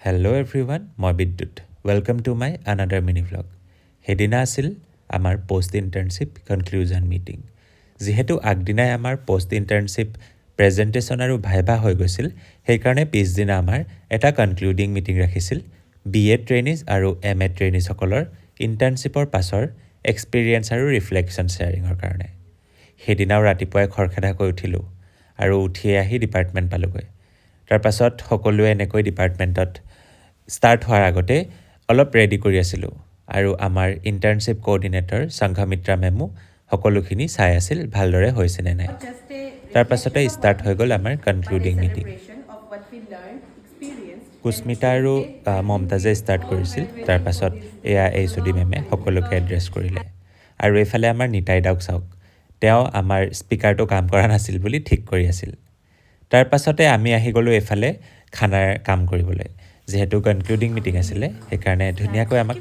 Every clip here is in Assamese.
Hello everyone, মই বিদ্যুৎ। Welcome to my another mini vlog. হেদিনা আছিল আমাৰ পোষ্ট ইণ্টাৰ্ণশ্বিপ কনক্লুজন মিটিং। যিহেতু আগদিনাই আমাৰ পোষ্ট ইণ্টাৰ্ণশ্বিপ প্ৰেজেণ্টেশ্যন আৰু ভাইভা হৈ গৈছিল, সেইকাৰণে পিছদিনা আমাৰ এটা কনক্লুডিং মিটিং ৰাখিছিল BA ট্ৰেইনিজ আৰু MA ট্ৰেইনিজসকলৰ ইণ্টাৰ্ণশ্বিপৰ পাছৰ এক্সপিৰিয়েঞ্চ আৰু ৰিফ্লেকশ্যন শ্বেয়াৰিঙৰ কাৰণে। সেইদিনাও ৰাতিপুৱাই খৰখেদাকৈ উঠিলোঁ আৰু উঠিয়ে আহি ডিপাৰ্টমেণ্ট পালোগৈ। তাৰ পাছত সকলোৱে এনেকৈ ডিপাৰ্টমেণ্টত ষ্টাৰ্ট হোৱাৰ আগতে অলপ ৰেডি কৰি আছিলোঁ আৰু আমাৰ ইণ্টাৰ্ণশ্বিপ কোঅৰ্ডিনেটৰ সংঘমিত্ৰা মেমো সকলোখিনি চাই আছিল ভালদৰে হৈছে নে নাই। তাৰ পাছতে ষ্টাৰ্ট হৈ গ'ল আমাৰ কনক্লুডিং মিটিং। কুস্মিতা আৰু মমতাজে ষ্টাৰ্ট কৰিছিল। তাৰ পাছত এয়া HOD মেমে সকলোকে এড্ৰেছ কৰিলে। আৰু এইফালে আমাৰ নিতাই দাওক চাওক, তেওঁ আমাৰ স্পীকাৰটো কাম কৰা নাছিল বুলি ঠিক কৰি আছিল। তাৰ পাছতে আমি আহি গ'লোঁ এইফালে খানাৰ কাম কৰিবলৈ। যিহেতু কনক্লুডিং মিটিং আছিলে, সেইকাৰণে ধুনীয়াকৈ আমাক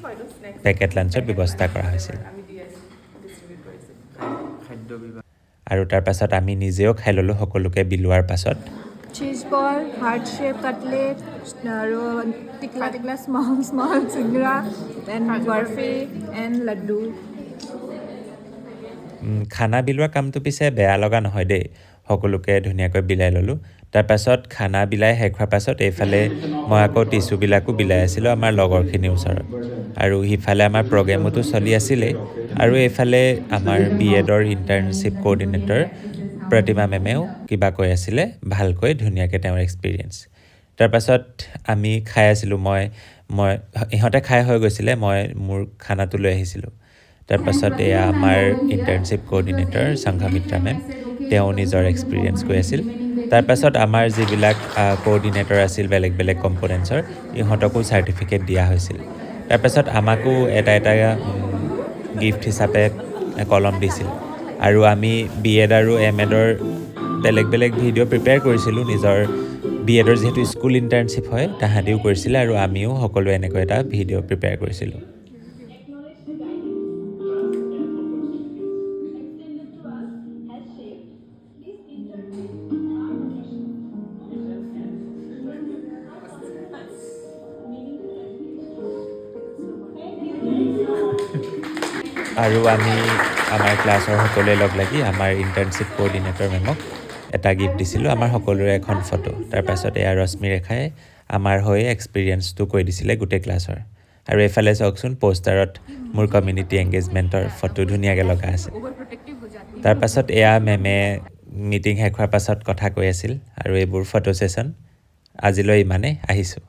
পেকেট লাঞ্চৰ ব্যৱস্থা কৰা হৈছিল। আৰু তাৰ পাছত আমি নিজেও খাই ল'লোঁ সকলোকে বিলোৱাৰ পাছত। Cheese ball, heart shape cutlet আৰু টিকলা টিকলা স্মল চিংৰা এণ্ড বৰফি এণ্ড লাড্ডু। খানা বিলোৱা কামটো পিছে বেয়া লগা নহয় দেই, সকলোকে ধুনীয়াকৈ বিলাই ল'লোঁ। তাৰপাছত খানা বিলাই শেষ হোৱাৰ পাছত এইফালে মই আকৌ টিচুবিলাকো বিলাই আছিলোঁ আমাৰ লগৰখিনিৰ ওচৰত। আৰু সিফালে আমাৰ প্ৰগ্ৰেমোতো চলি আছিলেই। আৰু এইফালে আমাৰ BEdৰ ইণ্টাৰ্ণশ্বিপ কোঅৰ্ডিনেটৰ প্ৰতিমা মেমেও কিবা কৈ আছিলে ভালকৈ ধুনীয়াকৈ তেওঁৰ এক্সপিৰিয়েঞ্চ। তাৰপাছত আমি খাই আছিলোঁ, ইহঁতে খাই হৈ গৈছিলে, মই মোৰ খানাটো লৈ আহিছিলোঁ। তাৰপাছত এয়া আমাৰ ইণ্টাৰ্ণশ্বিপ কোঅৰ্ডিনেটৰ সংঘমিত্ৰা মেম, তেওঁ নিজৰ এক্সপিৰিয়েঞ্চ কৈ আছিল। তাৰপাছত আমাৰ যিবিলাক কোঅৰ্ডিনেটৰ আছিল বেলেগ বেলেগ কম্পনেণ্টছৰ, ইহঁতকো চাৰ্টিফিকেট দিয়া হৈছিল। তাৰপাছত আমাকো এটা গিফ্ট হিচাপে কলম দিছিল। আৰু আমি BEd আৰু MAdৰ বেলেগ বেলেগ ভিডিঅ' প্ৰিপেয়াৰ কৰিছিলোঁ নিজৰ BEdৰ যিহেতু স্কুল ইণ্টাৰ্ণশ্বিপ হয়, তাহাঁতিও কৰিছিলে আৰু আমিও সকলোৱে এনেকৈ এটা ভিডিঅ' প্ৰিপেয়াৰ কৰিছিলোঁ। আৰু আমি আমাৰ ক্লাছৰ সকলোৱে লগ লাগি আমাৰ ইণ্টাৰ্ণশ্বিপ কোঅৰ্ডিনেটৰ মেমক এটা গিফ্ট দিছিলোঁ, আমাৰ সকলোৰে এখন ফটো। তাৰপাছত এয়া ৰশ্মিৰেখাই আমাৰ হৈ এক্সপিৰিয়েঞ্চটো কৈ দিছিলে গোটেই ক্লাছৰ। আৰু এইফালে চাওকচোন পষ্টাৰত মোৰ কমিউনিটি এংগেজমেণ্টৰ ফটো ধুনীয়াকৈ লগা আছে। তাৰপাছত এয়া মেমে মিটিং শেষ হোৱাৰ পাছত কথা কৈ আছিল আৰু এইবোৰ ফটো ছেশ্যন। আজিলৈ ইমানেই, আহিছোঁ।